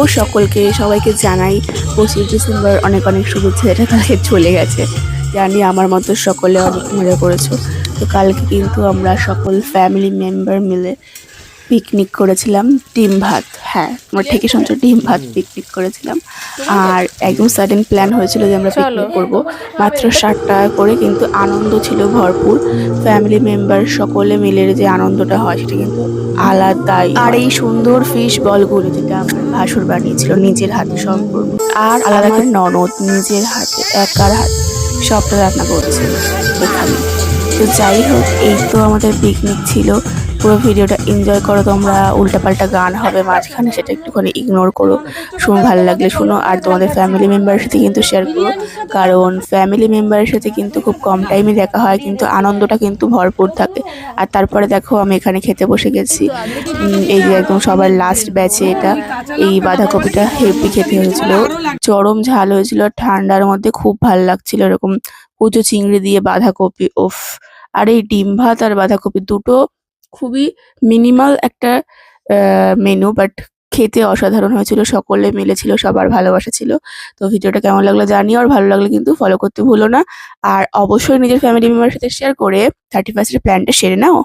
ও সকলকে সবাইকে জানাই 25 ডিসেম্বর অনেক অনেক শুভেচ্ছা। এটা কালকে চলে গেছে, জানি আমার মতো সকলে অনেক মজা করেছো। তো কালকে কিন্তু আমরা সকল ফ্যামিলি মেম্বার মিলে পিকনিক করেছিলাম। ডিম ভাত, হ্যাঁ তোমরা ঠিকই শুনছো, ডিম ভাত পিকনিক করেছিলাম। আর একদম সাডেন প্ল্যান হয়েছিল যে আমরা পিকনিক করব, মাত্র 60 টাকা করে, কিন্তু আনন্দ ছিল ভরপুর। ফ্যামিলি মেম্বার সকলে মিলে যে আনন্দটা হয় সেটা কিন্তু আলাদাই। আর এই সুন্দর ফিশ বলগুলো যেটা আমার ভাসুর বানিয়েছিল নিজের হাতে সম্পূর্ণ, আর আলাদা করে ননদ নিজের হাতে একার হাতে সবটা রান্না করছিল এখানে। তো যাই হোক, এই তো আমাদের পিকনিক ছিল। পুরো ভিডিওটা এনজয় করো তোমরা। উল্টাপাল্টা গান হবে মাঝখানে, সেটা একটুখানি ইগনোর করো। শুনো, ভালো লাগলে শুনো, আর তোমাদের ফ্যামিলি মেম্বারের সাথে কিন্তু শেয়ার করো, কারণ ফ্যামিলি মেম্বারের সাথে কিন্তু খুব কম টাইমে দেখা হয়, কিন্তু আনন্দটা কিন্তু ভরপুর থাকে। আর তারপরে দেখো আমি এখানে খেতে বসে গেছি। এই যে একদম সবার লাস্ট ব্যাচে এটা। এই বাঁধাকপিটা হেভি খেতে হয়েছিল, চরম ঝাল হয়েছিল, ঠান্ডার মধ্যে খুব ভালো লাগছিল। এরকম কচু চিংড়ি দিয়ে বাঁধাকপি, ওফ। আর এই ডিম ভাত আর বাঁধাকপি দুটো খুবই মিনিমাল একটা মেনু, বাট খেতে অসাধারণ হয়েছিল। সকলে মিলেছিল, সবার ভালোবাসা ছিল। তো ভিডিওটা কেমন লাগলো জানিও, আর ভালো লাগলে কিন্তু ফলো করতে ভুলো না। আর অবশ্যই নিজের ফ্যামিলি মেম্বারের সাথে শেয়ার করে 31st প্ল্যানটা সেরে নাও।